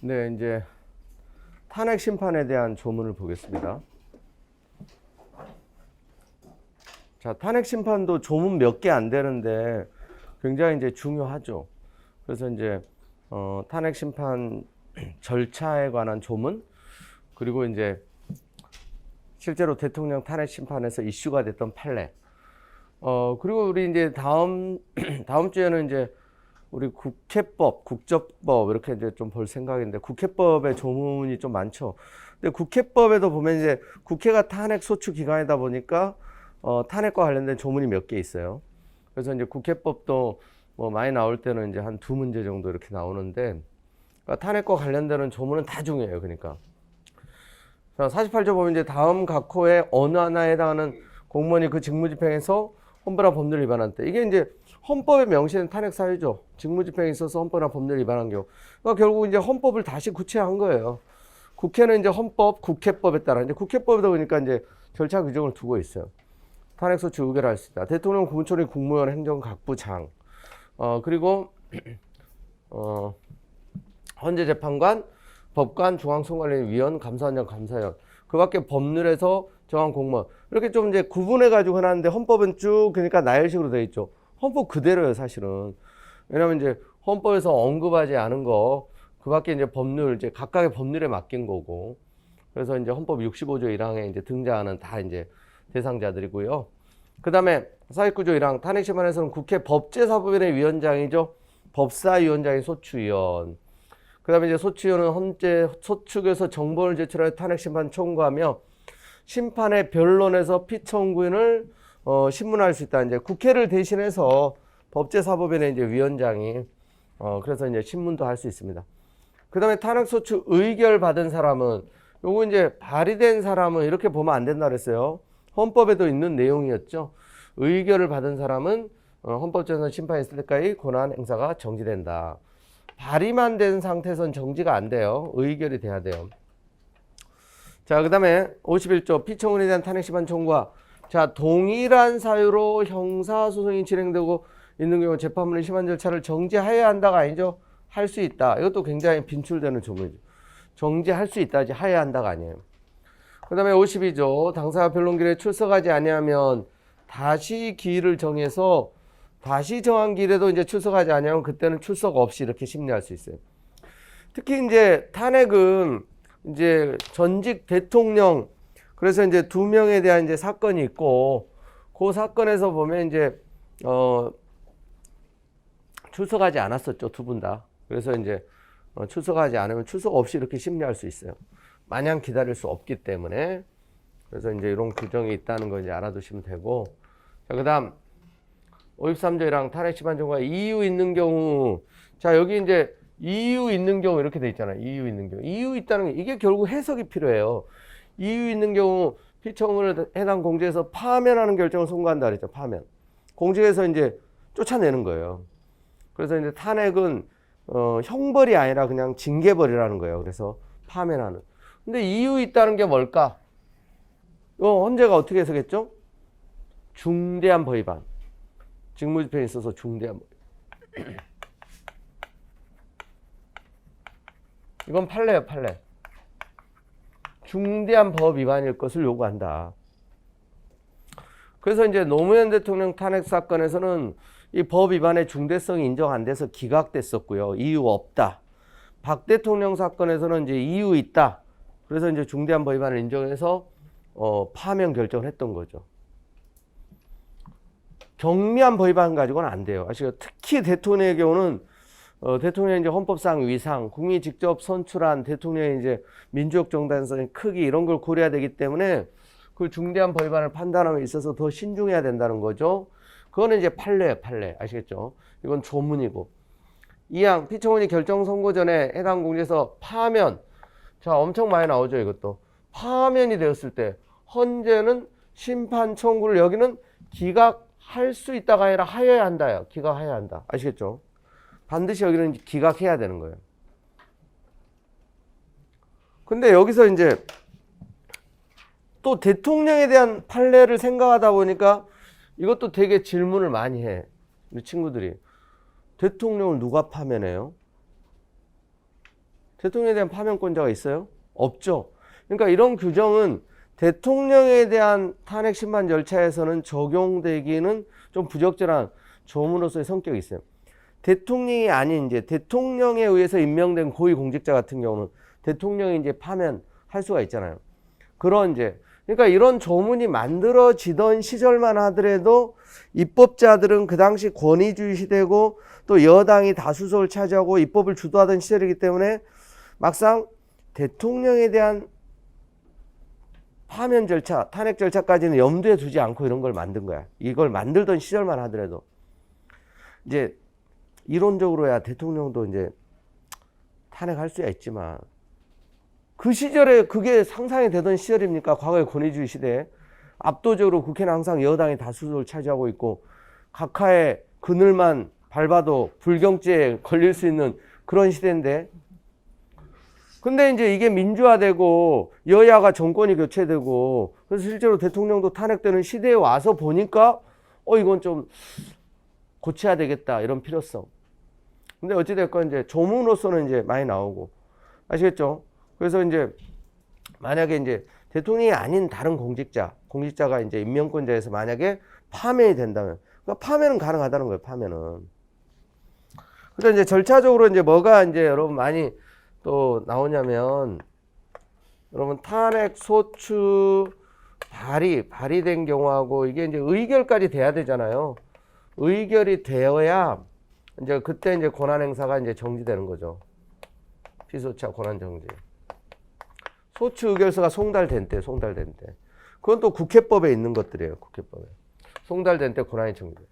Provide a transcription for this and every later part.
네, 이제 탄핵 심판에 대한 조문을 보겠습니다. 자, 탄핵 심판도 조문 몇 개 안 되는데 굉장히 이제 중요하죠. 그래서 이제 탄핵 심판 절차에 관한 조문, 그리고 이제 실제로 대통령 탄핵 심판에서 이슈가 됐던 판례. 그리고 우리 이제 다음 주에는 이제 우리 국회법, 국적법 이렇게 이제 좀 볼 생각인데, 국회법의 조문이 좀 많죠. 근데 국회법에도 보면 이제 국회가 탄핵 소추 기관이다 보니까 탄핵과 관련된 조문이 몇 개 있어요. 그래서 이제 국회법도 뭐 많이 나올 때는 이제 한 2문제 정도 이렇게 나오는데, 그러니까 탄핵과 관련되는 조문은 다 중요해요. 그러니까. 자, 48조 보면 이제 다음 각 호의 어느 하나에 해당하는 공무원이 그 직무집행에서 헌법이나 법률을 위반한 때, 이게 이제 헌법에 명시된 탄핵 사유죠. 직무집행에 있어서 헌법이나 법률을 위반한 경우. 그러니까 결국 이제 헌법을 다시 구체화한 거예요. 국회는 이제 헌법, 국회법에 따라 이제 국회법에다 보니까 이제 절차 규정을 두고 있어요. 탄핵소추 의결할 수 있다. 대통령, 국무총리, 국무위원, 행정각부장. 그리고 헌재재판관, 법관, 중앙선관위원, 감사원장, 감사위원. 그 밖에 법률에서 정한 공무원. 이렇게 좀 이제 구분해가지고 해놨는데, 헌법은 쭉 그러니까 나열식으로 되어 있죠. 헌법 그대로예요, 사실은. 왜냐면 이제 헌법에서 언급하지 않은 거, 그 밖에 이제 법률, 이제 각각의 법률에 맡긴 거고. 그래서 이제 헌법 65조 1항에 이제 등장하는 다 이제 대상자들이고요. 그 다음에 49조 1항 탄핵심판에서는 국회 법제사법위원회 위원장이죠. 법사위원장이 소추위원. 그 다음에 이제 소추위원은 헌재 소축에서 정보를 제출하여 탄핵심판 청구하며 심판의 변론에서 피청구인을 신문할 수 있다. 이제 국회를 대신해서 법제사법위원회 이제 위원장이 그래서 이제 신문도 할 수 있습니다. 그 다음에 탄핵소추 의결 받은 사람은, 요거 이제 발의된 사람은 이렇게 보면 안 된다 그랬어요. 헌법에도 있는 내용이었죠. 의결을 받은 사람은 헌법재선 심판이 있을 때까지 권한 행사가 정지된다. 발의만 된 상태에선 정지가 안 돼요. 의결이 돼야 돼요. 자, 그 다음에 51조 피청구인에 대한 탄핵심판 청구와, 자, 동일한 사유로 형사소송이 진행되고 있는 경우 재판부는 심한 절차를 정지해야 한다가 아니죠. 할 수 있다. 이것도 굉장히 빈출되는 조문이죠. 정지할 수 있다지 해야 한다가 아니에요. 그 다음에 52조 당사가 변론기일에 출석하지 아니하면 다시 기일을 정해서, 다시 정한 기일에도 이제 출석하지 아니하면 그때는 출석 없이 이렇게 심리할 수 있어요. 특히 이제 탄핵은 이제 전직 대통령, 그래서 이제 2명에 대한 이제 사건이 있고, 그 사건에서 보면 이제 출석하지 않았었죠, 2분 다. 그래서 이제 출석하지 않으면 출석 없이 이렇게 심리할 수 있어요. 마냥 기다릴 수 없기 때문에. 그래서 이제 이런 규정이 있다는 거 이제 알아두시면 되고. 자, 그 다음 53조 1항 탄핵심판 청구가 이유 있는 경우. 자, 여기 이제 이유 있는 경우 이렇게 돼 있잖아요. 이유 있는 경우. 이유 있다는 게 이게 결국 해석이 필요해요. 이유 있는 경우 피청구를 해당 공직에서 파면하는 결정을 선고한다 그랬죠. 파면. 공직에서 이제 쫓아내는 거예요. 그래서 이제 탄핵은 형벌이 아니라 그냥 징계벌이라는 거예요. 그래서 파면하는. 근데 이유 있다는 게 뭘까? 헌재가 어떻게 해석했죠? 중대한 법 위반. 직무집행에 있어서 중대한 법 위반. 이건 판례예요, 판례. 중대한 법 위반일 것을 요구한다. 그래서 이제 노무현 대통령 탄핵 사건에서는 이 법 위반의 중대성이 인정 안 돼서 기각됐었고요. 이유 없다. 박 대통령 사건에서는 이제 이유 있다. 그래서 이제 중대한 법 위반을 인정해서 파면 결정을 했던 거죠. 경미한 법 위반 가지고는 안 돼요. 아시죠? 특히 대통령의 경우는 대통령의 이제 헌법상 위상, 국민이 직접 선출한 대통령의 이제 민주적 정당성의 크기 이런 걸 고려해야 되기 때문에 그 중대한 법 위반을 판단함에 있어서 더 신중해야 된다는 거죠. 그거는 이제 판례예요, 판례. 아시겠죠? 이건 조문이고. 2항 피청원이 결정 선고 전에 해당 공직에서 파면. 자, 엄청 많이 나오죠, 이것도. 파면이 되었을 때 헌재는 심판 청구를 여기는 기각할 수 있다가 아니라 하여야 한다요. 기각해야 한다. 아시겠죠? 반드시 여기는 기각해야 되는 거예요. 근데 여기서 이제 또 대통령에 대한 판례를 생각하다 보니까 이것도 되게 질문을 많이 해. 우리 친구들이. 대통령을 누가 파면해요? 대통령에 대한 파면권자가 있어요? 없죠. 그러니까 이런 규정은 대통령에 대한 탄핵 심판 절차에서는 적용되기는 좀 부적절한 조문으로서의 성격이 있어요. 대통령이 아닌 이제 대통령에 의해서 임명된 고위공직자 같은 경우는 대통령이 이제 파면할 수가 있잖아요. 그런 이제 그러니까 이런 조문이 만들어지던 시절만 하더라도 입법자들은 그 당시 권위주의 시대고 또 여당이 다수석을 차지하고 입법을 주도하던 시절이기 때문에 막상 대통령에 대한 파면 절차, 탄핵 절차까지는 염두에 두지 않고 이런 걸 만든 거야. 이걸 만들던 시절만 하더라도 이제 이론적으로야 대통령도 이제 탄핵할 수야 있지만 그 시절에 그게 상상이 되던 시절입니까? 과거의 권위주의 시대에 압도적으로 국회는 항상 여당이 다수석을 차지하고 있고 각하의 그늘만 밟아도 불경죄에 걸릴 수 있는 그런 시대인데 근데 이제 이게 민주화되고 여야가 정권이 교체되고 그래서 실제로 대통령도 탄핵되는 시대에 와서 보니까 이건 좀 고쳐야 되겠다 이런 필요성. 근데 어찌됐건 이제 조문으로서는 이제 많이 나오고 아시겠죠? 그래서 이제 만약에 이제 대통령이 아닌 다른 공직자가 이제 임명권자에서 만약에 파면이 된다면 그러니까 파면은 가능하다는 거예요. 파면은. 그러니까 이제 절차적으로 이제 뭐가 이제 여러분 많이 또 나오냐면 여러분 탄핵 소추 발의된 경우하고 이게 이제 의결까지 돼야 되잖아요. 의결이 되어야 이제 그때 이제 권한 행사가 이제 정지되는 거죠. 피소차 권한 정지. 소추 의결서가 송달된 때. 그건 또 국회법에 있는 것들이에요. 국회법에. 송달된 때 권한이 정지.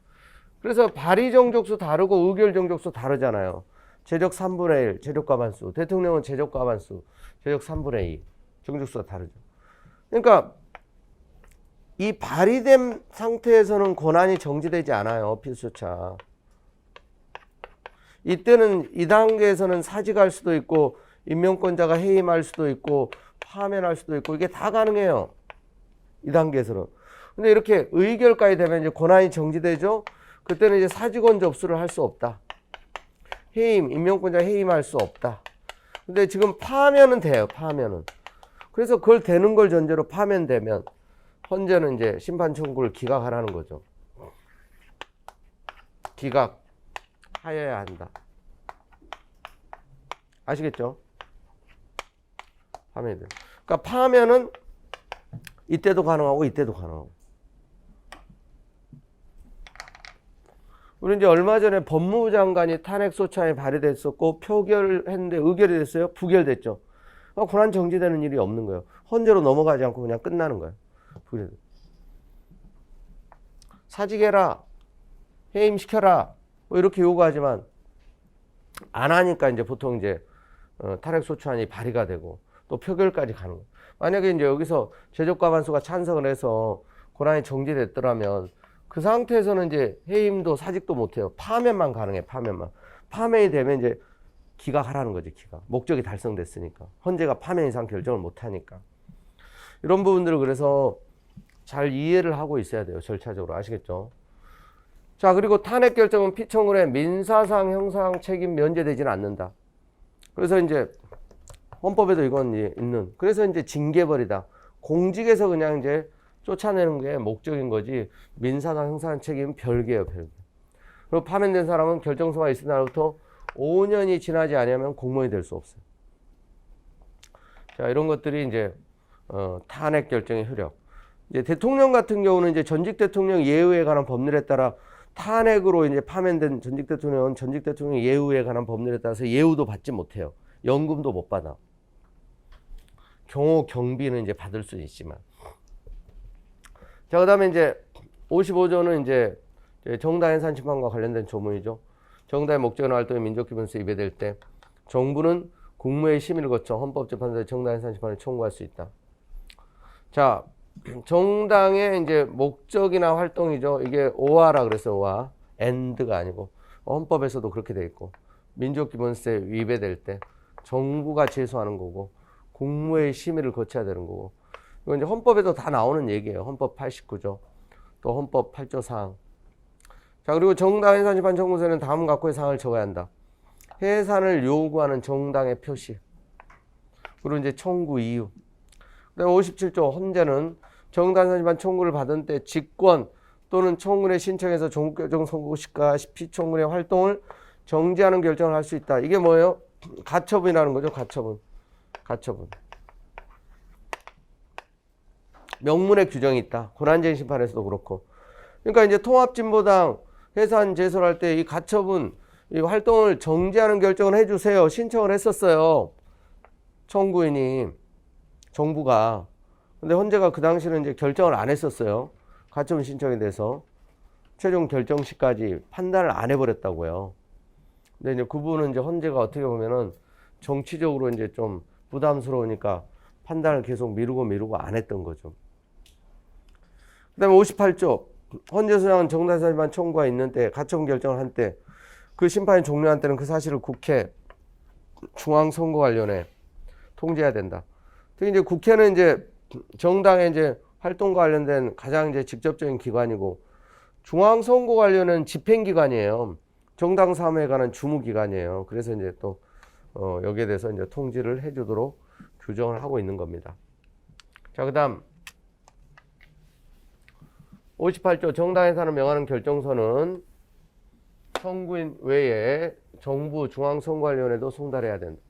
그래서 발의 정족수 다르고 의결 정족수 다르잖아요. 제적 3분의 1, 제적 과반수. 대통령은 제적 과반수, 제적 3분의 2. 정족수가 다르죠. 그러니까 이 발의된 상태에서는 권한이 정지되지 않아요. 필수차. 이때는 이 단계에서는 사직할 수도 있고 임명권자가 해임할 수도 있고 파면할 수도 있고 이게 다 가능해요. 이 단계에서는. 근데 이렇게 의결까지 되면 이제 권한이 정지되죠. 그때는 이제 사직원 접수를 할 수 없다. 임명권자 해임할 수 없다. 근데 지금 파면은 돼요. 파면은. 그래서 그걸 되는 걸 전제로 파면되면 헌재는 이제 심판 청구를 기각하라는 거죠. 기각하여야 한다. 아시겠죠? 파면이 돼. 그러니까 파면은 이때도 가능하고 이때도 가능하고. 우리 이제 얼마 전에 법무부 장관이 탄핵 소추안이 발의됐었고 표결했는데 의결이 됐어요. 부결됐죠. 권한 정지되는 일이 없는 거예요. 헌재로 넘어가지 않고 그냥 끝나는 거예요. 사직해라, 해임시켜라, 뭐 이렇게 요구하지만 안 하니까 이제 보통 이제 탄핵 소추안이 발의가 되고 또 표결까지 가는 거예요. 만약에 이제 여기서 제적 과반수가 찬성을 해서 권한이 정지됐더라면 그 상태에서는 이제 해임도 사직도 못해요. 파면만 가능해. 파면이 되면 이제 기각하라는 거지. 기각. 목적이 달성됐으니까. 헌재가 파면 이상 결정을 못하니까. 이런 부분들을 그래서 잘 이해를 하고 있어야 돼요. 절차적으로. 아시겠죠? 자, 그리고 탄핵 결정은 피청구의 민사상 형사상 책임 면제되지는 않는다. 그래서 이제 헌법에도 이건 있는. 그래서 이제 징계벌이다. 공직에서 그냥 이제 쫓아내는 게 목적인 거지 민사상 형사상 책임은 별개예요. 별개. 그리고 파면된 사람은 결정소가 있은 날부터 5년이 지나지 않으면 공무원이 될 수 없어요. 자, 이런 것들이 이제 탄핵 결정의 효력. 이제 대통령 같은 경우는 이제 전직 대통령 예우에 관한 법률에 따라 탄핵으로 이제 파면된 전직 대통령은 전직 대통령 예우에 관한 법률에 따라서 예우도 받지 못해요. 연금도 못 받아. 경호 경비는 이제 받을 수 있지만. 자, 그 다음에 이제 55조는 이제 정당 해산 심판과 관련된 조문이죠. 정당의 목적이나 활동이 민족기본소에 위배될 때 정부는 국무회의 심의를 거쳐 헌법재판소에 정당 해산 심판을 청구할 수 있다. 자, 정당의 이제 목적이나 활동이죠. 이게 오화라 그랬어요. 오화. and가 아니고 헌법에서도 그렇게 돼 있고 민족기본소에 위배될 때 정부가 제소하는 거고 국무회의 심의를 거쳐야 되는 거고 이건 이제 헌법에도 다 나오는 얘기예요. 헌법 89조, 또 헌법 8조 사항. 자, 그리고 정당 해산심판 청구서에는 다음 각호의 사항을 적어야 한다. 해산을 요구하는 정당의 표시. 그리고 이제 청구 이유. 그다음에 57조 헌재는 정당사실반 청구를 받은 때 직권 또는 청구인의 신청해서 종국결정 선고 시가 피청구인의 활동을 정지하는 결정을 할 수 있다. 이게 뭐예요? 가처분이라는 거죠. 가처분. 가처분. 명문의 규정이 있다. 권한쟁의 심판에서도 그렇고. 그러니까 이제 통합진보당 해산 제소를 할 때 이 가처분, 이 활동을 정지하는 결정을 해주세요. 신청을 했었어요. 청구인이, 정부가. 근데 헌재가 그 당시는 이제 결정을 안 했었어요. 가처분 신청에 대해서. 최종 결정 시까지 판단을 안 해버렸다고요. 근데 이제 그 부분은 이제 헌재가 어떻게 보면은 정치적으로 이제 좀 부담스러우니까 판단을 계속 미루고 안 했던 거죠. 그 다음에 58조. 헌재 소장은 정당사실반 청구가 있는 때, 가처분 결정을 한 때, 그 심판이 종료한 때는 그 사실을 국회 중앙선거관리위원회에 통지해야 된다. 특히 이제 국회는 이제 정당의 이제 활동과 관련된 가장 이제 직접적인 기관이고, 중앙선거관리위원회는 집행기관이에요. 정당 사무에 관한 주무기관이에요. 그래서 이제 또 여기에 대해서 이제 통지를 해주도록 규정을 하고 있는 겁니다. 자, 그다음 58조 정당 해산을 명하는 결정서는 청구인 외에 정부 중앙선거관리위원회도 송달해야 된다.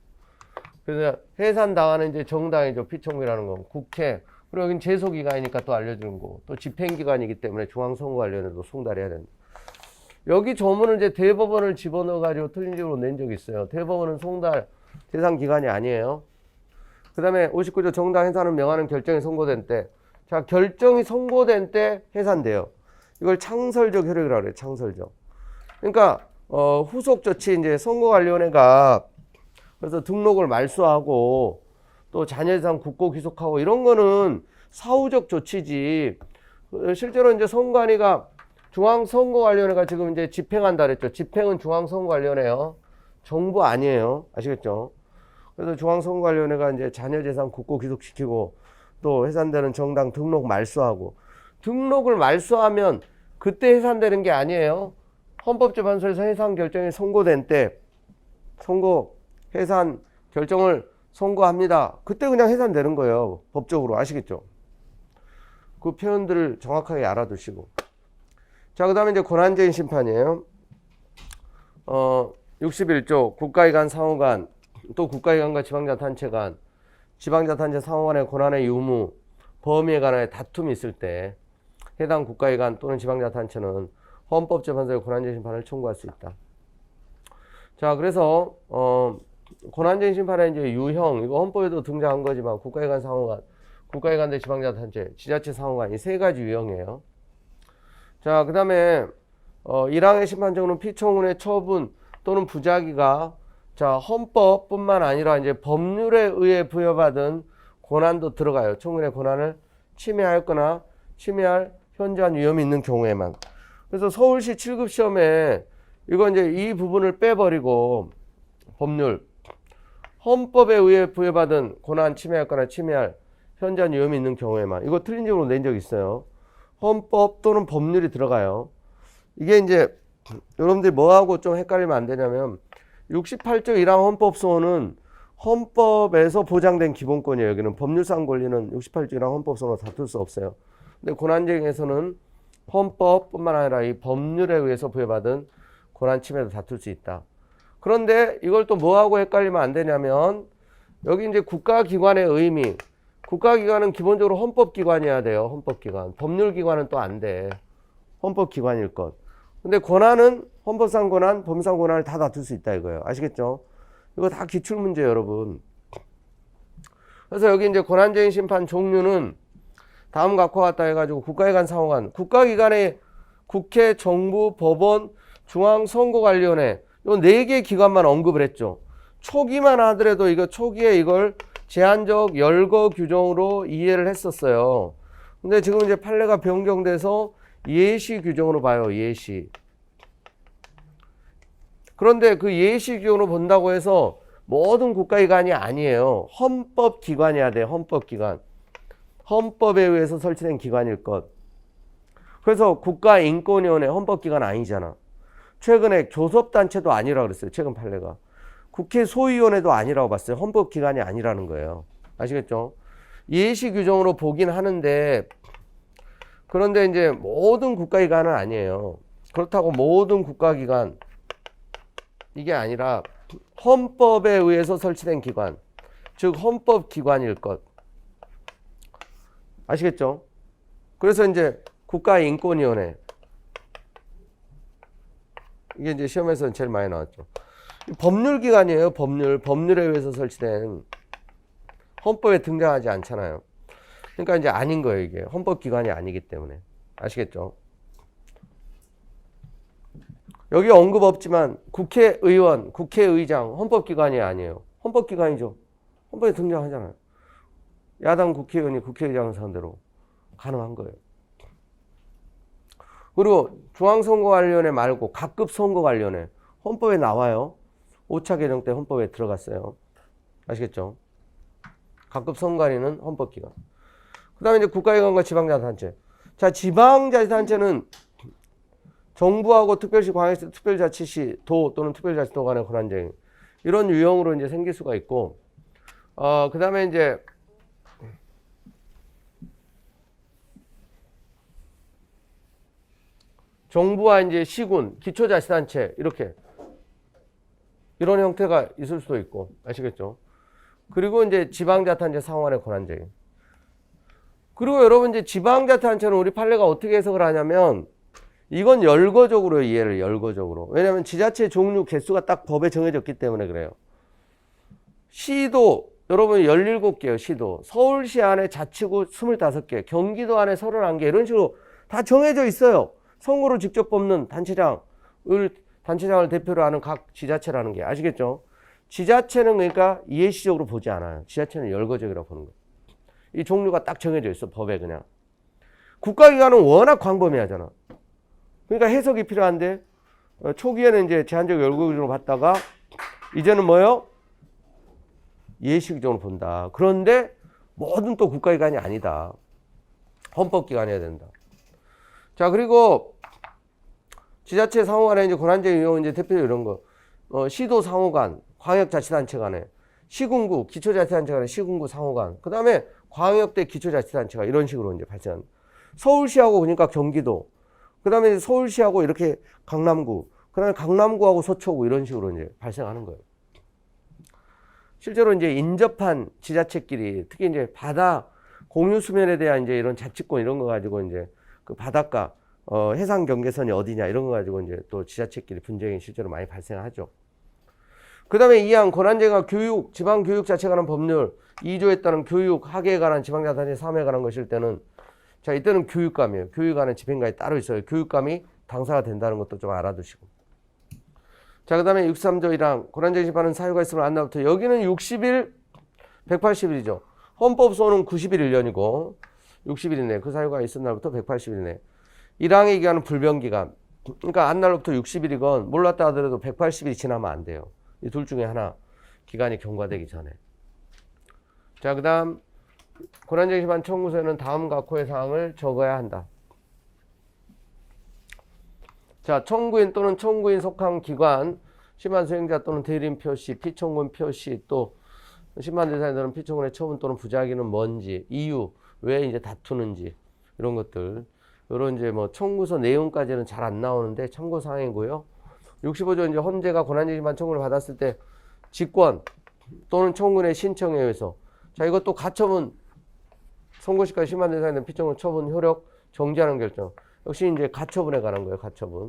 그래서 해산당하는 이제 정당이죠. 피청구라는 건 국회. 그리고 여긴 제소기관이니까 또 알려주는 거고, 또 집행기관이기 때문에 중앙선거관리위원회도 송달해야 된다. 여기 조문을 이제 대법원을 집어넣어가지고 틀린 식으로 낸 적이 있어요. 대법원은 송달 대상 기관이 아니에요. 그 다음에 59조 정당 해산을 명하는 결정이 선고된 때, 자, 결정이 선고된 때 해산돼요. 이걸 창설적 효력이라고 그래요. 창설적. 그러니까 후속 조치 이제 선거관리위원회가 그래서 등록을 말소하고 또 자녀재산 국고 귀속하고 이런 거는 사후적 조치지. 실제로 이제 선관위가 중앙선거관리위원회가 지금 이제 집행한다 그랬죠. 집행은 중앙선거관리위원회예요. 정부 아니에요. 아시겠죠? 그래서 중앙선거관리위원회가 이제 자녀재산 국고 귀속시키고 또 해산되는 정당 등록 말소하고, 등록을 말소하면 그때 해산되는 게 아니에요. 헌법재판소에서 해산 결정이 선고된 때 선고 해산 결정을 선고합니다. 그때 그냥 해산되는 거예요. 법적으로. 아시겠죠? 그 표현들을 정확하게 알아두시고. 자, 그 다음에 이제 권한쟁의 심판이에요. 61조 국가기관 상호간, 또 국가기관과 지방자치단체 간, 지방자치단체 상호간의 권한의 유무, 범위에 관한 다툼이 있을 때 해당 국가기관 또는 지방자치단체는 헌법재판소에 권한쟁의 심판을 청구할 수 있다. 자, 그래서 권한쟁의 심판의 이제 유형, 이거 헌법에도 등장한 거지만 국가기관 상호간, 국가기관 대 지방자치단체, 지자체 상호간 이 세 가지 유형이에요. 자, 그 다음에 1항의 심판정은 피청구인의 처분 또는 부작위가 자, 헌법뿐만 아니라 이제 법률에 의해 부여받은 권한도 들어가요. 청구인의 권한을 침해하였거나 침해할 현저한 위험이 있는 경우에만. 그래서 서울시 7급 시험에 이거 이제 이 부분을 빼버리고 법률, 헌법에 의해 부여받은 권한 침해하였거나 침해할 현저한 위험이 있는 경우에만. 이거 틀린 식으로 낸 적 있어요. 헌법 또는 법률이 들어가요. 이게 이제 여러분들이 뭐하고 좀 헷갈리면 안 되냐면 68조 1항 헌법소원은 헌법에서 보장된 기본권이에요. 여기는 법률상 권리는 68조 1항 헌법소원으로 다툴 수 없어요. 근데 권한쟁의에서는 헌법뿐만 아니라 이 법률에 의해서 부여받은 권한 침해도 다툴 수 있다. 그런데 이걸 또 뭐하고 헷갈리면 안 되냐면 여기 이제 국가기관의 의미, 국가기관은 기본적으로 헌법기관이어야 돼요. 헌법기관. 법률기관은 또 안 돼. 헌법기관일 것. 근데 권한은 헌법상 권한, 법률상 권한을 다 다툴 수 있다 이거예요. 아시겠죠? 이거 다 기출문제예요, 여러분. 그래서 여기 이제 권한쟁의 심판 종류는 다음 각과 같다 해가지고 국가기관 상호간, 국가기관의 국회, 정부, 법원, 중앙선거관리위원회 요 4개 기관만 언급을 했죠. 초기만 하더라도 이거 초기에 이걸 제한적 열거 규정으로 이해를 했었어요. 근데 지금 이제 판례가 변경돼서 예시 규정으로 봐요. 예시. 그런데 그 예시 규정으로 본다고 해서 모든 국가기관이 아니에요. 헌법기관이어야 돼요. 헌법기관. 헌법에 의해서 설치된 기관일 것. 그래서 국가인권위원회 헌법기관 아니잖아. 최근에 교섭단체도 아니라 그랬어요. 최근 판례가. 국회 소위원회도 아니라고 봤어요. 헌법기관이 아니라는 거예요. 아시겠죠? 예시 규정으로 보긴 하는데 그런데 이제 모든 국가기관은 아니에요. 그렇다고 모든 국가기관 이게 아니라 헌법에 의해서 설치된 기관, 즉 헌법기관일 것. 아시겠죠? 그래서 이제 국가인권위원회 이게 이제 시험에서는 제일 많이 나왔죠. 법률기관이에요. 법률에 의해서 설치된 헌법에 등장하지 않잖아요. 그러니까 이제 아닌 거예요. 이게 헌법기관이 아니기 때문에. 아시겠죠? 여기 언급 없지만 국회의원, 국회의장 헌법기관이 아니에요. 헌법기관이죠. 헌법에 등장하잖아요. 야당 국회의원이 국회의장을 상대로 가능한 거예요. 그리고 중앙선거관리위원회 말고 각급선거관리위원회 헌법에 나와요. 5차 개정 때 헌법에 들어갔어요. 아시겠죠? 각급선거관리는 헌법기관. 그 다음에 이제 국가기관과 지방자치단체. 자, 지방자치단체는 정부하고 특별시, 광역시, 특별자치시, 도 또는 특별자치도 간의 권한쟁의 이런 유형으로 이제 생길 수가 있고, 그 다음에 이제 정부와 이제 시군, 기초자치단체 이렇게 이런 형태가 있을 수도 있고, 아시겠죠? 그리고 이제 지방자치단체 상호간의 권한쟁의. 그리고 여러분 이제 지방자치단체는 우리 판례가 어떻게 해석을 하냐면 이건 열거적으로 이해를 열거적으로. 왜냐하면 지자체 종류 개수가 딱 법에 정해졌기 때문에 그래요. 시도 여러분 17개요. 시도. 서울시 안에 자치구 25개, 경기도 안에 31개 이런 식으로 다 정해져 있어요. 선거로 직접 뽑는 단체장을 대표로 하는 각 지자체라는 게 아시겠죠? 지자체는 그러니까 이해시적으로 보지 않아요. 지자체는 열거적이라고 보는 거예요. 이 종류가 딱 정해져 있어 법에 그냥. 국가기관은 워낙 광범위하잖아. 그러니까 해석이 필요한데 초기에는 이제 제한적 열거적으로 봤다가 이제는 뭐예요? 예식적으로 본다. 그런데 모든 또 국가기관이 아니다. 헌법기관이어야 된다. 자, 그리고 지자체 상호간에 이제 권한쟁의 유형 이제 대표적으로 이런 거. 시도 상호간, 광역자치단체 간에, 시군구, 기초자치단체 간에 시군구 상호간. 그 다음에 광역대 기초자치단체가 이런 식으로 이제 발생합니다. 서울시하고 그러니까 경기도. 그 다음에 서울시하고 이렇게 강남구. 그 다음에 강남구하고 서초구 이런 식으로 이제 발생하는 거예요. 실제로 이제 인접한 지자체끼리 특히 이제 바다 공유 수면에 대한 이제 이런 자치권 이런 거 가지고 이제 그 바닷가 해상 경계선이 어디냐 이런 거 가지고 이제 또 지자체끼리 분쟁이 실제로 많이 발생하죠. 그 다음에 이항 권한쟁의가 교육, 지방교육 자체에 관한 법률 2조에 따른 교육, 학예에 관한 지방자치단체 사무에 관한 것일 때는 자 이때는 교육감이에요. 교육에 관한 집행관이 따로 있어요. 교육감이 당사가 된다는 것도 좀 알아두시고. 자, 그 다음에 63조 1항 권한쟁의 심판은 사유가 있으면 안나부터 여기는 60일, 180일이죠. 헌법소는 90일 1년이고 60일이네. 그 사유가 있은 날부터 180일이네. 1항의 기간은 불변기간. 그러니까 안날로부터 60일이건 몰랐다 하더라도 180일이 지나면 안 돼요. 이 둘 중에 하나 기간이 경과되기 전에. 자, 그 다음 권한쟁의 심판 청구서에는 다음 각호의 사항을 적어야 한다. 자, 청구인 또는 청구인 속한 기관, 심판 수행자 또는 대리인 표시, 피청구인 표시, 또 심판 대상자들은 피청구인의 처분 또는 부작위는 뭔지, 이유, 왜 이제 다투는지 이런 것들. 이런 이제 뭐 청구서 내용까지는 잘 안 나오는데 참고 사항이고요. 65조 이제 헌재가 권한쟁의 심판 청구를 받았을 때 직권 또는 청구인의 신청에 의해서 자 이것도 가처분 선고시까지 심판 대상자들은 피청구인 처분 효력 정지하는 결정. 역시 이제 가처분에 관한 거예요. 가처분.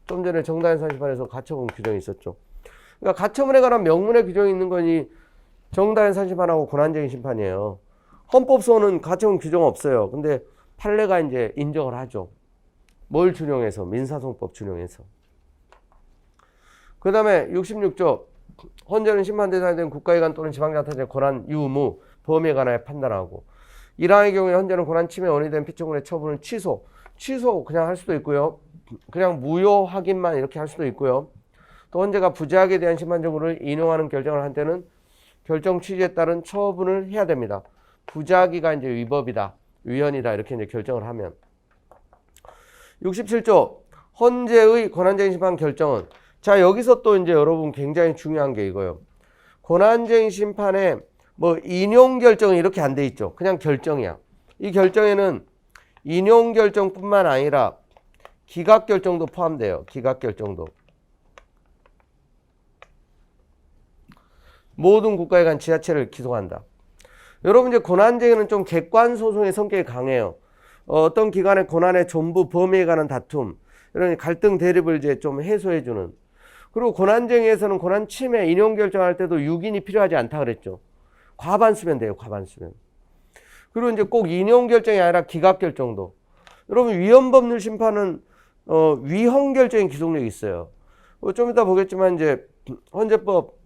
좀 전에 정다현 산심판에서 가처분 규정이 있었죠. 그러니까 가처분에 관한 명문의 규정이 있는 거니 정다현 산심판하고 권한쟁의 심판이에요. 헌법소는 가처분 규정 없어요. 근데 판례가 이제 인정을 하죠. 뭘 준용해서? 민사소송법 준용해서. 그 다음에 66조 헌재는 심판 대상이 된 국가기관 또는 지방자치단체의 권한 유무, 범위에 관하여 판단하고 1항의 경우에 헌재는 권한 침해 원인이 된 피청구인의 처분을 취소 그냥 할 수도 있고요. 그냥 무효 확인만 이렇게 할 수도 있고요. 또 헌재가 부작에 대한 심판 정보를 인용하는 결정을 한 때는 결정 취지에 따른 처분을 해야 됩니다. 부작위가 이제 위법이다, 위헌이다 이렇게 이제 결정을 하면. 67조 헌재의 권한쟁의 심판 결정은 자 여기서 또 이제 여러분 굉장히 중요한 게 이거예요. 권한쟁의 심판에 뭐 인용 결정이 이렇게 안 돼 있죠. 그냥 결정이야. 이 결정에는 인용 결정뿐만 아니라 기각 결정도 포함돼요. 기각 결정도. 모든 국가에 지자체를 기소한다. 여러분 이제 권한쟁의는 좀 객관 소송의 성격이 강해요. 어떤 기관의 권한의 전부 범위에 관한 다툼, 이런 갈등 대립을 이제 좀 해소해주는. 그리고 권한쟁의에서는 권한 침해, 인용 결정할 때도 6인이 필요하지 않다 그랬죠. 과반수면 돼요. 과반수면. 그리고 이제 꼭 인용 결정이 아니라 기각 결정도. 여러분 위헌법률 심판은 위헌 결정의 기속력이 있어요. 좀 이따 보겠지만 이제 헌재법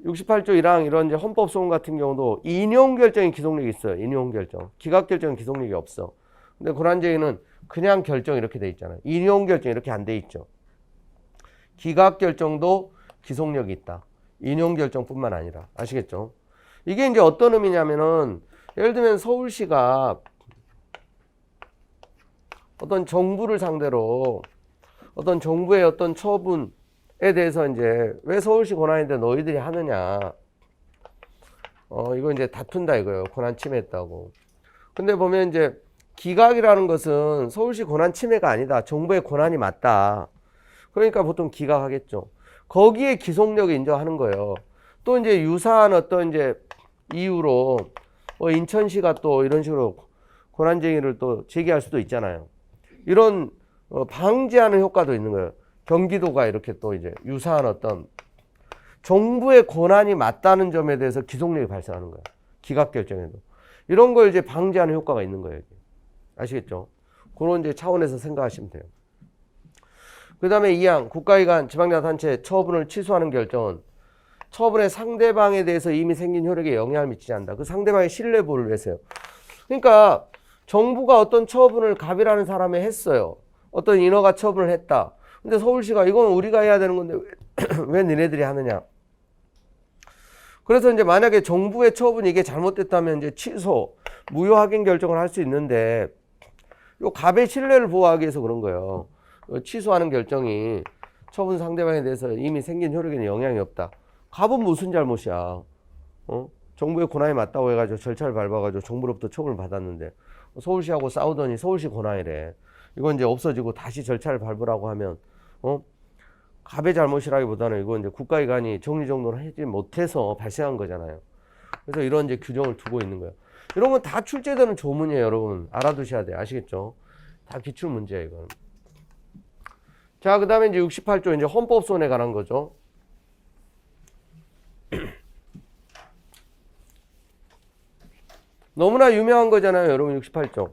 68조 1항 이런 이제 헌법 소원 같은 경우도 인용 결정의 기속력이 있어요. 인용 결정. 기각 결정은 기속력이 없어. 근데 권한쟁의는 그냥 결정 이렇게 돼 있잖아요. 인용 결정 이렇게 안 돼 있죠. 기각 결정도 기속력이 있다. 인용 결정뿐만 아니라. 아시겠죠? 이게 이제 어떤 의미냐면은 예를 들면 서울시가 어떤 정부를 상대로 어떤 정부의 어떤 처분에 대해서 이제 왜 서울시 권한인데 너희들이 하느냐. 이거 이제 다툰다 이거예요. 권한 침해했다고. 근데 보면 이제 기각이라는 것은 서울시 권한 침해가 아니다. 정부의 권한이 맞다. 그러니까 보통 기각하겠죠. 거기에 기속력을 인정하는 거예요. 또 이제 유사한 어떤 이제 이유로 인천시가 또 이런 식으로 권한쟁의를 또 제기할 수도 있잖아요. 이런 방지하는 효과도 있는 거예요. 경기도가 이렇게 또 이제 유사한 어떤 정부의 권한이 맞다는 점에 대해서 기속력이 발생하는 거예요. 기각 결정에도. 이런 걸 이제 방지하는 효과가 있는 거예요. 아시겠죠? 그런 이제 차원에서 생각하시면 돼요. 그 다음에 2항, 국가기관, 지방자치단체 처분을 취소하는 결정은 처분의 상대방에 대해서 이미 생긴 효력에 영향을 미치지 않는다. 그 상대방의 신뢰 보호를 위해서요. 그러니까 정부가 어떤 처분을 갑이라는 사람이 했어요. 어떤 인허가 처분을 했다. 근데 서울시가 이건 우리가 해야 되는 건데 왜 니네들이 하느냐. 그래서 이제 만약에 정부의 처분이 이게 잘못됐다면 이제 취소, 무효 확인 결정을 할 수 있는데 요 갑의 신뢰를 보호하기 위해서 그런 거예요. 취소하는 결정이 처분 상대방에 대해서 이미 생긴 효력에는 영향이 없다. 갑은 무슨 잘못이야? 정부의 권한이 맞다고 해가지고 절차를 밟아가지고 정부로부터 처분을 받았는데 서울시하고 싸우더니 서울시 권한이래. 이건 이제 없어지고 다시 절차를 밟으라고 하면 갑의 잘못이라기보다는 이건 이제 국가기관이 정리정돈을 하지 못해서 발생한 거잖아요. 그래서 이런 이제 규정을 두고 있는 거예요. 이런 건 다 출제되는 조문이에요, 여러분. 알아두셔야 돼요. 아시겠죠? 다 기출 문제예요, 이건. 자, 그 다음에 이제 68조 이제 헌법소원에 관한 거죠. 너무나 유명한 거잖아요, 여러분. 68조.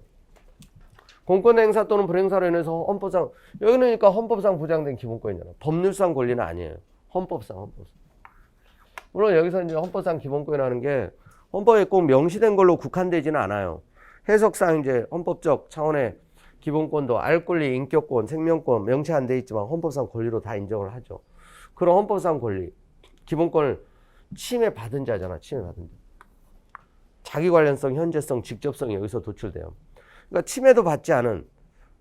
공권 행사 또는 불행사로 인해서 헌법상, 여기는 그러니까 헌법상 보장된 기본권이잖아요. 법률상 권리는 아니에요. 헌법상. 물론 여기서 이제 헌법상 기본권이라는 게 헌법에 꼭 명시된 걸로 국한되지는 않아요. 해석상 이제 헌법적 차원의 기본권도 알 권리, 인격권, 생명권 명시 안 돼 있지만 헌법상 권리로 다 인정을 하죠. 그런 헌법상 권리, 기본권을 침해받은 자잖아. 침해받은 자. 자기 관련성, 현재성, 직접성이 여기서 도출돼요. 그러니까 침해도 받지 않은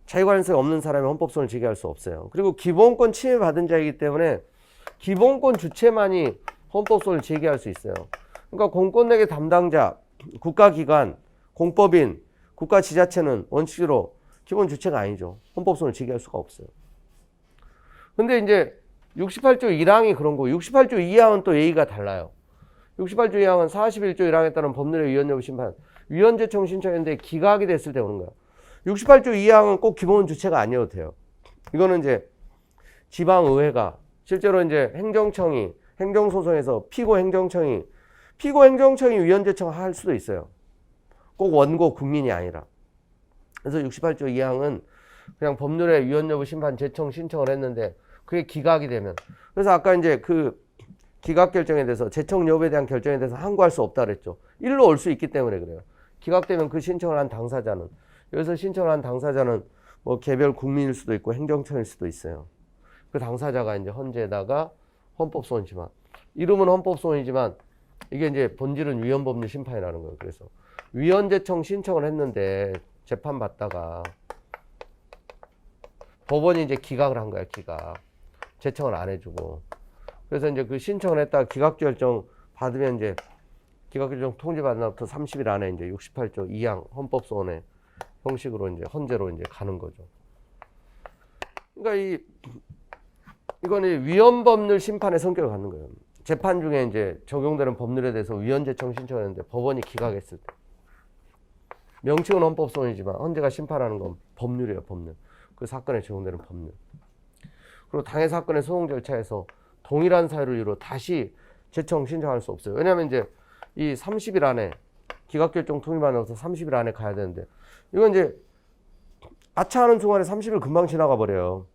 자기 관련성이 없는 사람이 헌법소원을 제기할 수 없어요. 그리고 기본권 침해받은 자이기 때문에 기본권 주체만이 헌법소원을 제기할 수 있어요. 그러니까 공권력의 담당자, 국가기관, 공법인, 국가지자체는 원칙으로 기본 주체가 아니죠. 헌법소원을 제기할 수가 없어요. 근데 이제 68조 1항이 그런 거고 68조 2항은 또 예의가 달라요. 68조 2항은 41조 1항에 따른 법률의 위헌 여부 심판, 위헌 제청 신청했는데 기각이 됐을 때 오는 거야. 68조 2항은 꼭 기본 주체가 아니어도 돼요. 이거는 이제 지방의회가 실제로 이제 행정청이 행정소송에서 피고행정청이 위헌 제청할 수도 있어요. 꼭 원고 국민이 아니라. 그래서 68조 2항은 그냥 법률의 위헌 여부 심판 제청 신청을 했는데 그게 기각이 되면, 그래서 아까 이제 그 기각 결정에 대해서 제청 여부에 대한 결정에 대해서 항고할 수 없다 그랬죠. 일로 올 수 있기 때문에 그래요. 기각되면 그 신청을 한 당사자는, 여기서 신청을 한 당사자는 뭐 개별 국민일 수도 있고 행정청일 수도 있어요. 그 당사자가 이제 헌재에다가 헌법소원지만, 이름은 헌법소원이지만 이게 이제 본질은 위헌법률 심판이라는 거예요. 그래서 위헌 제청 신청을 했는데 재판 받다가 법원이 이제 기각을 한 거야. 기각. 제청을 안 해주고. 그래서 이제 그 신청을 했다가 기각결정 받으면 이제 기각결정 통지받은 날부터 30일 안에 이제 68조 2항 헌법소원의 형식으로 이제 헌재로 이제 가는 거죠. 그러니까 이거는 위헌법률 심판의 성격을 갖는 거예요. 재판 중에 이제 적용되는 법률에 대해서 위헌재청 신청했는데 법원이 기각했을 때. 명칭은 헌법소원이지만 헌재가 심판하는 건 법률이에요, 법률. 그 사건에 적용되는 법률. 그리고 당해 사건의 소송 절차에서 동일한 사유를 이유로 다시 재청 신청할 수 없어요. 왜냐하면 이제 이 30일 안에 기각결정 통일만 해서 30일 안에 가야 되는데 이건 이제 아차하는 중간에 30일 금방 지나가 버려요.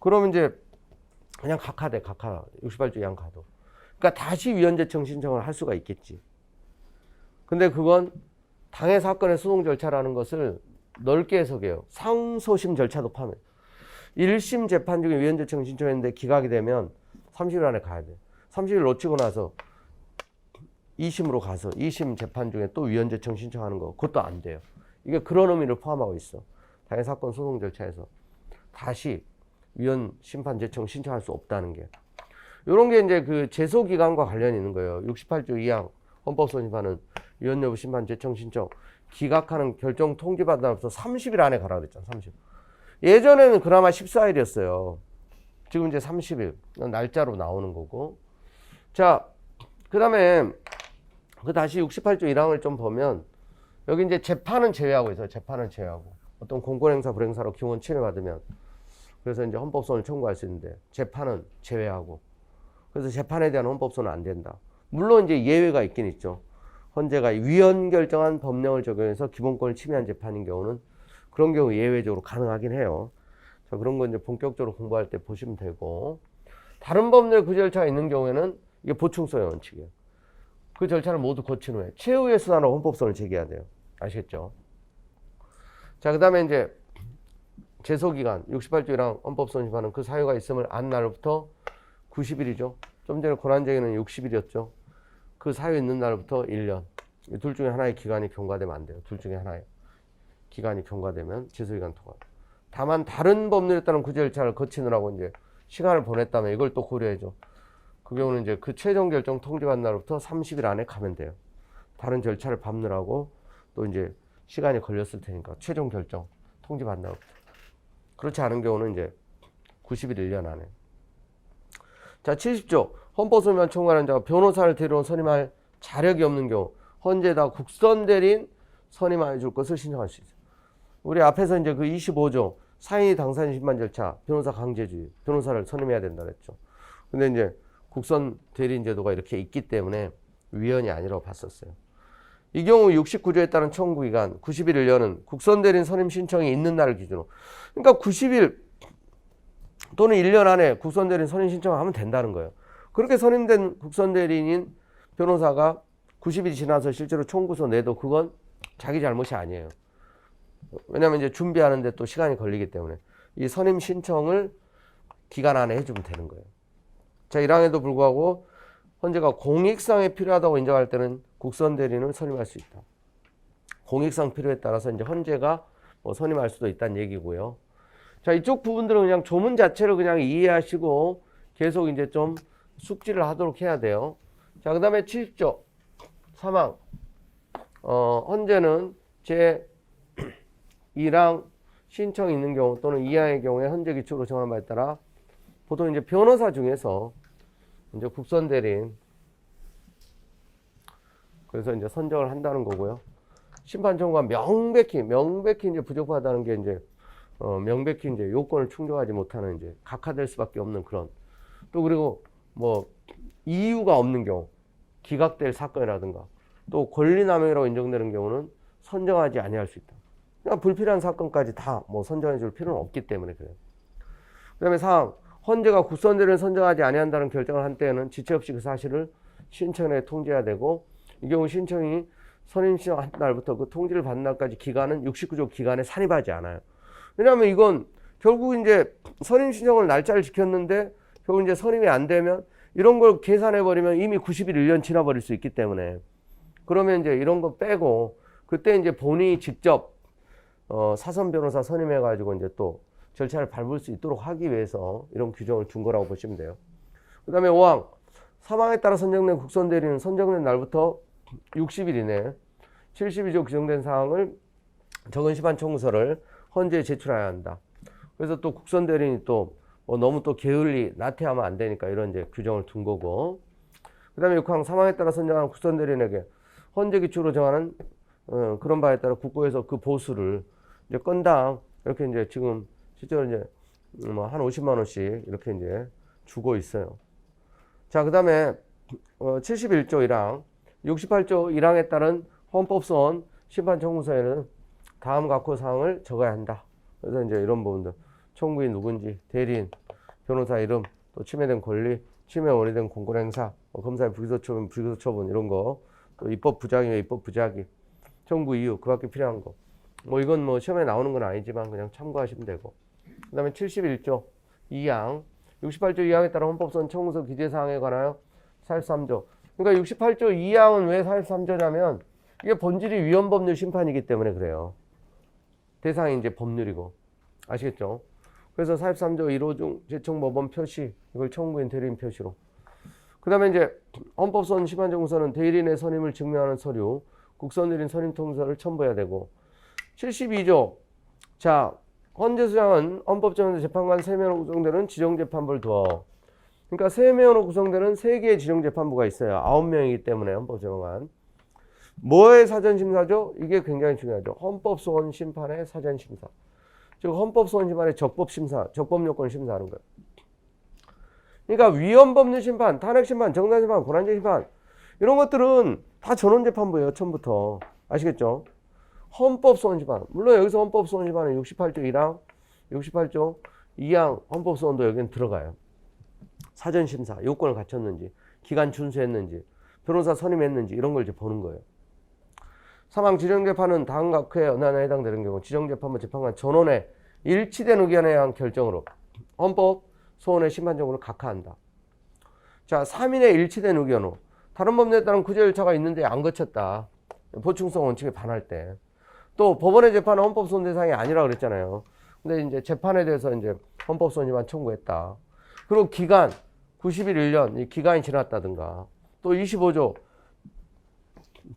그러면 이제 그냥 각하돼, 각하. 68조 이항 가도. 그러니까 다시 위헌재청 신청을 할 수가 있겠지. 근데 그건 당해 사건의 소송 절차라는 것을 넓게 해석해요. 상소심 절차도 포함해요. 1심 재판 중에 위헌재청 신청했는데 기각이 되면 30일 안에 가야 돼. 30일 놓치고 나서 2심으로 가서 2심 재판 중에 또 위헌재청 신청하는 거 그것도 안 돼요. 이게 그런 의미를 포함하고 있어. 당해 사건 소송 절차에서 다시 위헌 심판 재청 신청할 수 없다는 게. 이런 게 이제 그 제소 기간과 관련이 있는 거예요. 68조 2항 헌법소원 심판은 위헌 여부 심판 재청 신청 기각하는 결정 통지받은 날부터 30일 안에 가라 그랬잖아. 30일. 예전에는 그나마 14일이었어요. 지금 이제 30일 날짜로 나오는 거고. 자, 그다음에 그 다시 68조 1항을 좀 보면 여기 이제 재판은 제외하고 있어요. 재판은 제외하고 어떤 공권행사 불행사로 기원 침해받으면 그래서 이제 헌법소원을 청구할 수 있는데 재판은 제외하고 그래서 재판에 대한 헌법소원은 안 된다. 물론 이제 예외가 있긴 있죠. 헌재가 위헌 결정한 법령을 적용해서 기본권을 침해한 재판인 경우는 그런 경우 예외적으로 가능하긴 해요. 자, 그런 거 이제 본격적으로 공부할 때 보시면 되고 다른 법률 그 절차가 있는 경우에는 이게 보충소의 원칙이에요. 그 절차를 모두 거친 후에 최후의 수단으로 헌법소원을 제기해야 돼요. 아시겠죠? 자, 그 다음에 이제 제소기간 68조 1항 헌법소원 심판은 그 사유가 있음을 안 날부터 90일이죠. 좀 전에 고난쟁이는 60일이었죠. 그 사유 있는 날부터 1년. 둘 중에 하나의 기간이 경과되면 안 돼요. 둘 중에 하나의 기간이 경과되면 제소기간 통과. 다만 다른 법률에 따른 구제 절차를 거치느라고 이제 시간을 보냈다면 이걸 또 고려해줘. 그 경우는 이제 그 최종 결정 통지받은 날부터 30일 안에 가면 돼요. 다른 절차를 밟느라고 또 이제 시간이 걸렸을 테니까 최종 결정 통지받은 날부터. 그렇지 않은 경우는 이제 90일 1년 안에. 자, 70조. 헌법소원만 청구하는 자가 변호사를 데려온 선임할 자력이 없는 경우 헌재에다 국선대리인 선임하여 줄 것을 신청할 수 있어요. 우리 앞에서 이제 그 25조 사인이 당사인 심판 절차, 변호사 강제주의, 변호사를 선임해야 된다 그랬죠. 근데 이제 국선 대리인 제도가 이렇게 있기 때문에 위헌이 아니라고 봤었어요. 이 경우 69조에 따른 청구 기간 90일 1년은 국선 대리인 선임 신청이 있는 날을 기준으로. 그러니까 90일 또는 1년 안에 국선 대리인 선임 신청을 하면 된다는 거예요. 그렇게 선임된 국선 대리인인 변호사가 90일이 지나서 실제로 청구서 내도 그건 자기 잘못이 아니에요. 왜냐하면 이제 준비하는데 또 시간이 걸리기 때문에 이 선임 신청을 기간 안에 해주면 되는 거예요. 자, 1항에도 불구하고 헌재가 공익상에 필요하다고 인정할 때는 국선 대리인을 선임할 수 있다. 공익상 필요에 따라서 이제 헌재가 뭐 선임할 수도 있다는 얘기고요. 자, 이쪽 부분들은 그냥 조문 자체를 그냥 이해하시고 계속 이제 좀 숙지를 하도록 해야 돼요. 자, 그 다음에 70조 3항. 헌재는 제 1항 신청이 있는 경우 또는 2항의 경우에 헌재 기초로 정한 바에 따라 보통 이제 변호사 중에서 이제 국선 대리인 그래서 이제 선정을 한다는 거고요. 심판 청구가 명백히 이제 부족하다는 게 이제 명백히 이제 요건을 충족하지 못하는 이제 각하될 수밖에 없는 그런 또 그리고 뭐 이유가 없는 경우 기각될 사건이라든가 또 권리남용이라고 인정되는 경우는 선정하지 아니할 수 있다. 그러니까 불필요한 사건까지 다 뭐 선정해 줄 필요는 없기 때문에 그래요. 그다음에 4항 헌재가 국선 대리인을 선정하지 아니한다는 결정을 한 때에는 지체 없이 그 사실을 신청에 통지해야 되고 이 경우 신청이 선임 신청한 날부터 그 통지를 받는 날까지 기간은 69조 기간에 산입하지 않아요. 왜냐하면 이건 결국 이제 선임 신청을 날짜를 지켰는데 결국 이제 선임이 안 되면 이런 걸 계산해 버리면 이미 90일 1년 지나 버릴 수 있기 때문에 그러면 이제 이런 거 빼고 그때 이제 본인이 직접 사선 변호사 선임해 가지고 이제 또 절차를 밟을 수 있도록 하기 위해서 이런 규정을 둔 거라고 보시면 돼요. 그 다음에 5항 사망에 따라 선정된 국선 대리인은 선정된 날부터 60일 이내 72조 규정된 사항을 적은 심판 청구서를 헌재에 제출해야 한다. 그래서 또 국선 대리인이 또 너무 또 게을리 나태하면 안 되니까 이런 이제 규정을 둔 거고. 그 다음에 6항 사망에 따라 선정한 국선 대리인에게 헌재 기초로 정하는 그런 바에 따라 국고에서 그 보수를 이제 건당 이렇게 이제 지금 실제로 이제 한 50만 원씩 이렇게 이제 주고 있어요. 자, 그 다음에 71조 1항, 68조 1항에 따른 헌법소원 심판 청구서에는 다음 각호 사항을 적어야 한다. 그래서 이제 이런 부분들 청구인 누군지, 대리인, 변호사 이름, 또 침해된 권리, 침해 원인된 공권 행사, 검사의 불기소 처분, 불기소 처분 이런 거, 또 입법 부작위와 입법 부작위, 청구 이유, 그 밖에 필요한 거. 이건 시험에 나오는 건 아니지만 그냥 참고하시면 되고. 그 다음에 71조 2항, 68조 2항에 따라 헌법소원 청구서 기재사항에 관하여 43조. 그러니까 68조 2항은 왜 43조냐면 이게 본질이 위헌법률 심판이기 때문에 그래요. 대상이 이제 법률이고. 아시겠죠? 그래서 43조 1호 중 제청법원 표시, 이걸 청구인 대리인 표시로. 그 다음에 이제 헌법소원 심판 청구서는 대리인의 선임을 증명하는 서류, 국선 대리인 선임 통지서를 첨부해야 되고. 72조. 자, 헌재 수장은 헌법재판소 재판관 3명으로 구성되는 지정재판부를 두어. 그러니까 3명으로 구성되는 3개의 지정재판부가 있어요. 9명이기 때문에 헌법재판관. 뭐의 사전심사죠? 이게 굉장히 중요하죠. 헌법소원 심판의 사전심사. 즉 헌법소원 심판의 적법심사, 적법요건 심사하는 거예요. 그러니까 위헌법률 심판, 탄핵심판, 정당심판, 권한쟁심판 이런 것들은 다 전원재판부예요. 처음부터. 아시겠죠? 헌법소원 심판. 물론 여기서 헌법소원 심판은 68조 1항, 68조 2항 헌법소원도 여기는 들어가요. 사전심사, 요건을 갖췄는지, 기간 준수했는지, 변호사 선임했는지 이런 걸 이제 보는 거예요. 사망 지정재판은 다음 각호의 언한에 해당되는 경우 지정재판부 재판관 전원의 일치된 의견에 의한 결정으로 헌법 소원의 심판 정보를 각하한다. 자, 3인의 일치된 의견으로 다른 법률에 따른 구제 절차가 있는데 안 거쳤다. 보충성 원칙에 반할 때. 또 법원의 재판은 헌법소원 대상이 아니라 그랬잖아요. 근데 이제 재판에 대해서 이제 헌법소원 위반 청구했다. 그리고 기간 90일 1년 이 기간이 지났다든가 또 25조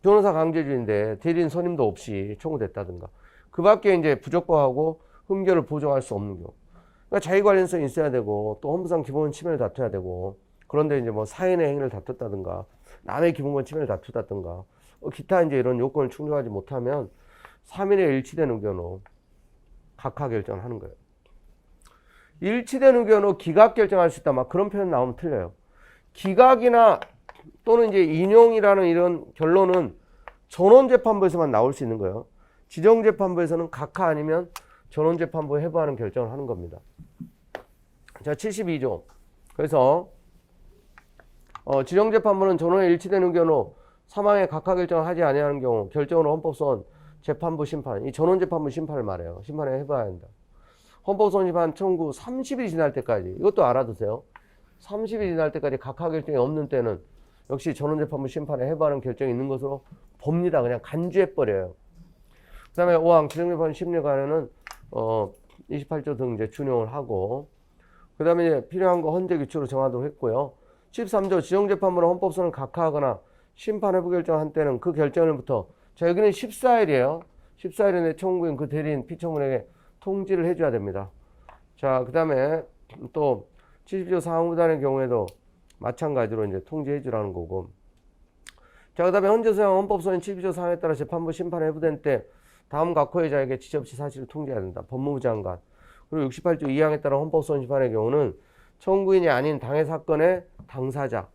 변호사 강제주의인데 대리인 선임도 없이 청구됐다든가 그 밖에 이제 부적법하고 흠결을 보정할 수 없는 경우. 그러니까 자기 관련성이 있어야 되고 또 헌법상 기본 침해를 다퉈야 되고 그런데 이제 사인의 행위를 다퉜다든가 남의 기본권 침해를 다투다든가 기타 이제 이런 요건을 충족하지 못하면 3인의 일치된 의견으로 각하 결정을 하는 거예요. 일치된 의견으로 기각 결정할 수 있다. 막 그런 표현 나오면 틀려요. 기각이나 또는 이제 인용이라는 이런 결론은 전원재판부에서만 나올 수 있는 거예요. 지정재판부에서는 각하 아니면 전원재판부에 해부하는 결정을 하는 겁니다. 자, 72조. 그래서 지정재판부는 전원의 일치된 의견으로 사망의 각하 결정을 하지 아니하는 경우 결정으로 헌법소원 재판부 심판, 이 전원재판부 심판을 말해요. 심판에 해봐야 한다. 헌법소원 심판 청구 30일이 지날 때까지, 이것도 알아두세요. 30일이 지날 때까지 각하 결정이 없는 때는 역시 전원재판부 심판에 해부하는 결정이 있는 것으로 봅니다. 그냥 간주해버려요. 그 다음에 5항 지정재판 심리관에는 28조 등 이제 준용을 하고, 그 다음에 이제 필요한 거 헌재 규칙으로 정하도록 했고요. 13조 지정재판부는 헌법소원을 각하하거나 심판 해부 결정을 한 때는 그 결정일부터, 자, 여기는 14일이에요. 14일 이내 청구인 그 대리인 피청구인에게 통지를 해줘야 됩니다. 자, 그 다음에 또 70조 사항무단의 경우에도 마찬가지로 이제 통지해 주라는 거고. 자, 그 다음에 헌재 소양 헌법소원 72조 사항에 따라 재판부 심판 해부된 때 다음 각호의자에게 지체 없이 사실을 통지해야 된다. 법무부 장관. 그리고 68조 2항에 따라 헌법소원 심판의 경우는 청구인이 아닌 당해 사건의 당사자,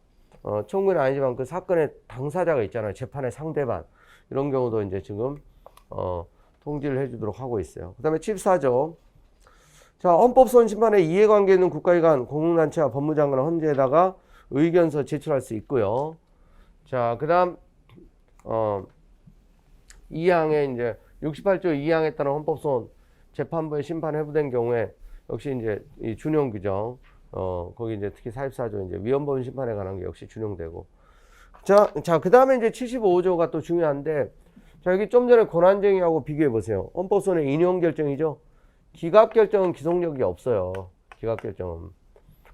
청구인은 아니지만 그 사건의 당사자가 있잖아요. 재판의 상대방. 이런 경우도 이제 지금 통지를 해주도록 하고 있어요. 그 다음에 74조. 자, 헌법소원 심판에 이해관계 있는 국가기관, 공공단체와 법무장관은 헌재에다가 의견서 제출할 수 있고요. 자, 그 다음 2항에 이제 68조 2항에 따른 헌법소원 재판부에 심판 해부된 경우에 역시 이제 이 준용 규정, 거기 이제 특히 44조 이제 위헌법인 심판에 관한 게 역시 준용되고. 자, 그 다음에 이제 75조가 또 중요한데, 자, 여기 좀 전에 권한쟁의하고 비교해 보세요. 헌법소원의 인용 결정이죠. 기각 결정은 기속력이 없어요. 기각 결정은.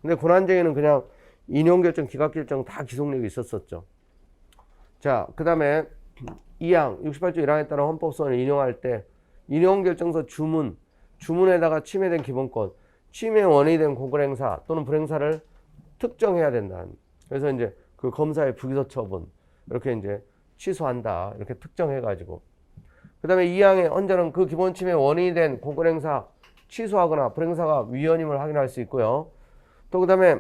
근데 권한쟁의는 그냥 인용결정, 기각결정 다 기속력이 있었었죠. 자, 그 다음에 2항, 68조 1항에 따른 헌법소원을 인용할 때 인용결정서 주문에다가 침해된 기본권, 침해 원인이 된 공권행사 또는 불행사를 특정해야 된다. 그래서 이제 그 검사의 불기소 처분 이렇게 이제 취소한다. 이렇게 특정해가지고. 그 다음에 2항의 헌재는 그 기본 침해 원인이 된 공권행사 취소하거나 불행사가 위헌임을 확인할 수 있고요. 또 그 다음에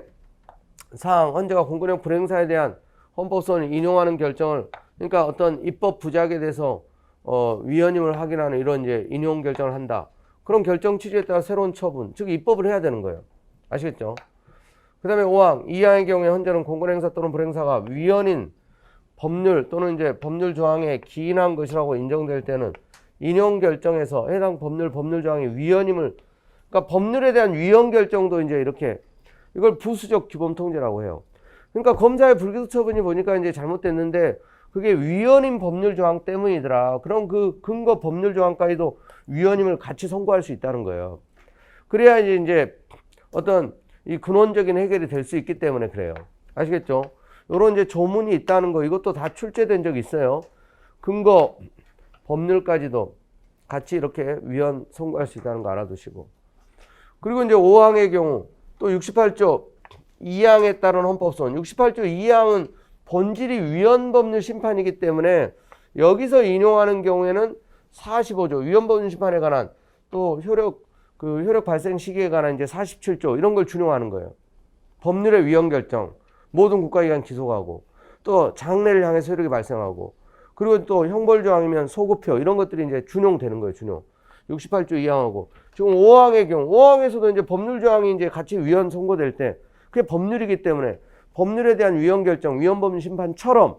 4항 헌재가 공권력 불행사에 대한 헌법소원을 인용하는 결정을 그러니까 어떤 입법 부작에 대해서 위헌임을 확인하는 이런 이제 인용 결정을 한다. 그런 결정 취지에 따라 새로운 처분, 즉 입법을 해야 되는 거예요. 아시겠죠? 그 다음에 5항, 2항의 경우에 헌재는 공권행사 또는 불행사가 위헌인 법률 또는 이제 법률 조항에 기인한 것이라고 인정될 때는 인용 결정에서 해당 법률 조항이 위헌임을 그러니까 법률에 대한 위헌 결정도 이제 이렇게 이걸 부수적 규범 통제라고 해요. 그러니까 검사의 불기소 처분이 보니까 이제 잘못됐는데 그게 위헌인 법률 조항 때문이더라. 그럼 그 근거 법률 조항까지도 위헌임을 같이 선고할 수 있다는 거예요. 그래야 이제 어떤 이 근원적인 해결이 될 수 있기 때문에 그래요. 아시겠죠? 요런 이제 조문이 있다는 거 이것도 다 출제된 적이 있어요. 근거 법률까지도 같이 이렇게 위헌 선고할 수 있다는 거 알아두시고. 그리고 이제 5항의 경우 또 68조 2항에 따른 헌법소원. 68조 2항은 본질이 위헌법률 심판이기 때문에 여기서 인용하는 경우에는 45조 위헌법률 심판에 관한 또 효력 발생 시기에 관한 이제 47조 이런 걸 준용하는 거예요. 법률의 위헌 결정, 모든 국가기관 기소하고 또 장래를 향해서 효력이 발생하고 그리고 또 형벌조항이면 소급표 이런 것들이 이제 준용되는 거예요. 준용. 68조 2항하고 지금 5항의 경우 5항에서도 이제 법률 조항이 이제 같이 위헌 선고될 때 그게 법률이기 때문에 법률에 대한 위헌 결정, 위헌법률 심판처럼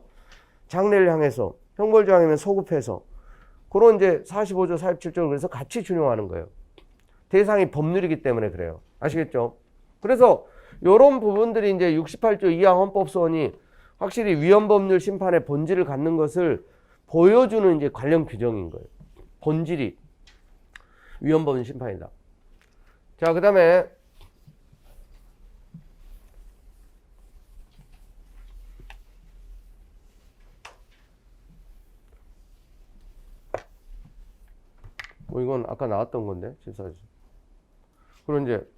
장래를 향해서 형벌조항이면 소급해서 그런 이제 45조, 47조를 그래서 같이 준용하는 거예요. 대상이 법률이기 때문에 그래요. 아시겠죠? 그래서 이런 부분들이 이제 68조 2항 헌법소원이 확실히 위헌법률 심판의 본질을 갖는 것을 보여주는 이제 관련 규정인 거예요. 본질이 위헌법률 심판이다. 자, 그 다음에 뭐 이건 아까 나왔던 건데 질사주. 그리고 이제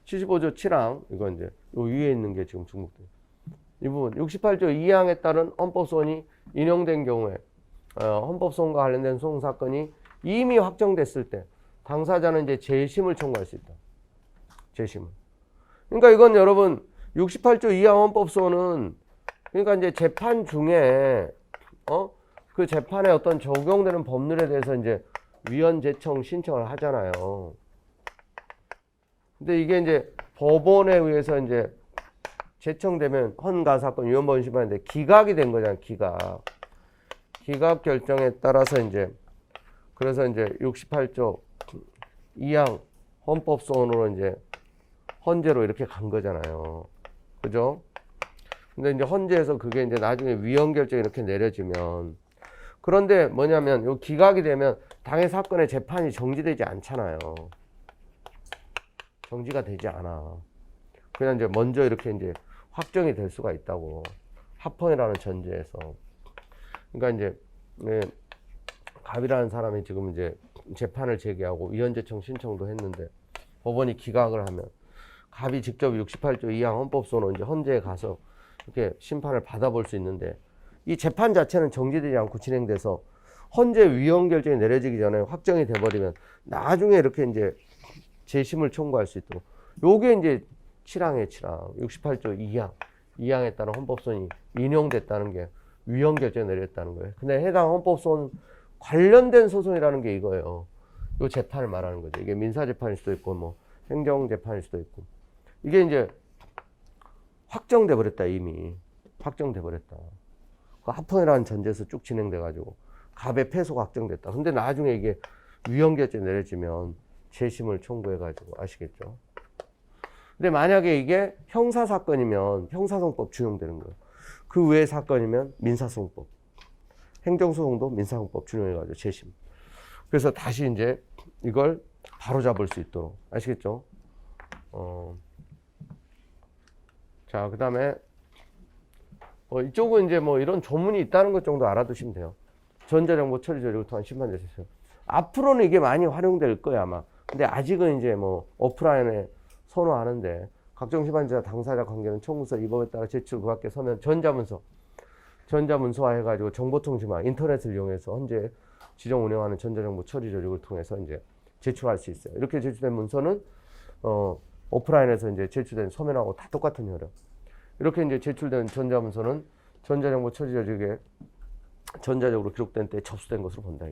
75조 7항 이건 이제 요 위에 있는 게 지금 중복돼. 이 부분 68조 2항에 따른 헌법소원이 인용된 경우에 헌법소원과 관련된 소송 사건이 이미 확정됐을 때 당사자는 이제 재심을 청구할 수 있다. 재심을. 그러니까 이건 여러분 68조 2항 헌법소원은 그러니까 이제 재판 중에 그 재판에 어떤 적용되는 법률에 대해서 이제 위헌 제청 신청을 하잖아요. 근데 이게 이제 법원에 의해서 이제 제청되면 헌가 사건 위헌법률 심판인데 기각이 된 거잖아요. 기각 결정에 따라서 이제 그래서 이제 68조 2항 헌법소원으로 이제 헌재로 이렇게 간 거잖아요. 그죠? 근데 이제 헌재에서 그게 이제 나중에 위헌 결정이 이렇게 내려지면 그런데 뭐냐면 요 기각이 되면 당해 사건의 재판이 정지되지 않잖아요. 정지가 되지 않아. 그냥 이제 먼저 이렇게 이제 확정이 될 수가 있다고. 합헌이라는 전제에서. 그러니까 이제 갑이라는 사람이 지금 이제 재판을 제기하고 위헌재청 신청도 했는데 법원이 기각을 하면 갑이 직접 68조 2항 헌법소원으로 이제 헌재에 가서 이렇게 심판을 받아볼 수 있는데 이 재판 자체는 정지되지 않고 진행돼서 헌재 위헌 결정이 내려지기 전에 확정이 돼버리면 나중에 이렇게 이제 재심을 청구할 수 있도록 요게 이제 7항의 7항 68조 2항에 따른 헌법소원이 인용됐다는 게 위헌 결정이 내렸다는 거예요. 근데 해당 헌법소원 관련된 소송이라는 게 이거예요. 요 재판을 말하는 거죠. 이게 민사재판일 수도 있고 뭐 행정재판일 수도 있고 이게 이제 확정돼 버렸다. 이미 확정돼 버렸다. 그 합헌이라는 전제에서 쭉 진행돼 가지고 갑의 패소가 확정됐다. 근데 나중에 이게 위헌 결정이 내려지면 재심을 청구해 가지고 아시겠죠? 근데 만약에 이게 형사사건이면 형사소송법 준용되는 거예요. 그 외의 사건이면 민사소송법. 행정소송도 민사소송법 준용해가지고 재심. 그래서 다시 이제 이걸 바로잡을 수 있도록. 아시겠죠? 자, 그다음에 이쪽은 이제 뭐 이런 조문이 있다는 것 정도 알아두시면 돼요. 전자정보 처리 조직을 통한 심판 제출. 앞으로는 이게 많이 활용될 거야 아마. 근데 아직은 이제 뭐 오프라인에 선호하는데 각종 심판자 당사자 관계는 청구서 이 법에 따라 제출 그 밖에 서면 전자문서화 해가지고 정보통신망 인터넷을 이용해서 현재 지정 운영하는 전자정보 처리 조직을 통해서 이제 제출할 수 있어요. 이렇게 제출된 문서는 오프라인에서 이제 제출된 서면하고 다 똑같은 효력. 이렇게 이제 제출된 전자문서는 전자정보 처리 조직에 전자적으로 기록된 때 접수된 것으로 본다.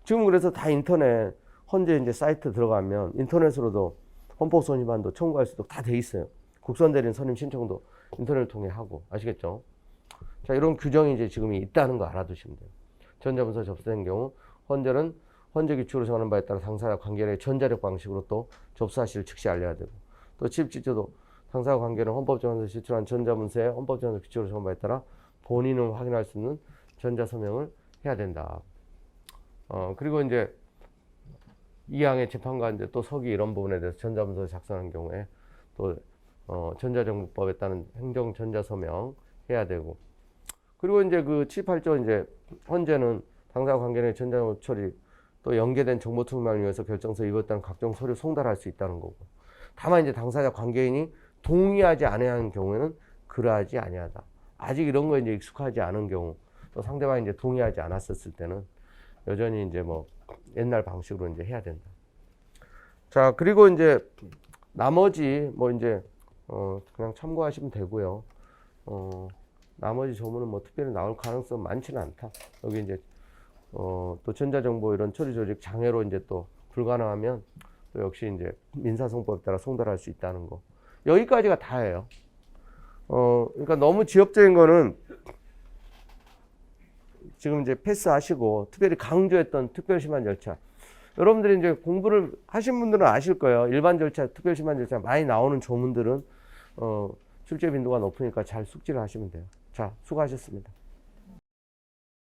지금 그래서 다 인터넷 현재 이제 사이트 들어가면 인터넷으로도 헌법소원위반도 청구할 수도 다 돼 있어요. 국선대리인 선임 신청도 인터넷을 통해 하고 아시겠죠? 자, 이런 규정이 이제 지금 있다는 거 알아두시면 돼요. 전자문서 접수된 경우 헌재 규칙으로 정하는 바에 따라 당사자 관계를 전자력 방식으로 또 접수 사실을 즉시 알려야 되고 또 취입지조도 당사자 관계는 헌법정원에서 제출한 전자문서에 헌법정원에서 규칙으로 정한 바에 따라 본인은 확인할 수 있는 전자서명을 해야 된다. 그리고 이제 2항의 재판관 이제 또 서기 이런 부분에 대해서 전자문서 작성하는 경우에 또 전자정보법에 따른 행정 전자서명 해야 되고 그리고 이제 그 78조 이제 헌재는 당사자 관계는 전자정보 처리 또 연계된 정보통신망을 위해서 결정서 입었다는 각종 서류 송달할 수 있다는 거고 다만 이제 당사자 관계인이 동의하지 않은 경우에는 그러하지 아니하다. 아직 이런 거에 이제 익숙하지 않은 경우 또 상대방이 이제 동의하지 않았었을 때는 여전히 이제 뭐 옛날 방식으로 이제 해야 된다. 자, 그리고 이제 나머지 뭐 이제 그냥 참고하시면 되고요. 나머지 조문은 뭐 특별히 나올 가능성 많지는 않다. 여기 이제 또 전자정보 이런 처리 조직 장애로 이제 또 불가능하면 또 역시 이제 민사송법에 따라 송달할 수 있다는 거. 여기까지가 다예요. 그러니까 너무 지엽적인 거는 지금 이제 패스하시고 특별히 강조했던 특별심한 절차. 여러분들이 이제 공부를 하신 분들은 아실 거예요. 일반 절차, 특별심한 절차 많이 나오는 조문들은 출제 빈도가 높으니까 잘 숙지를 하시면 돼요. 자, 수고하셨습니다.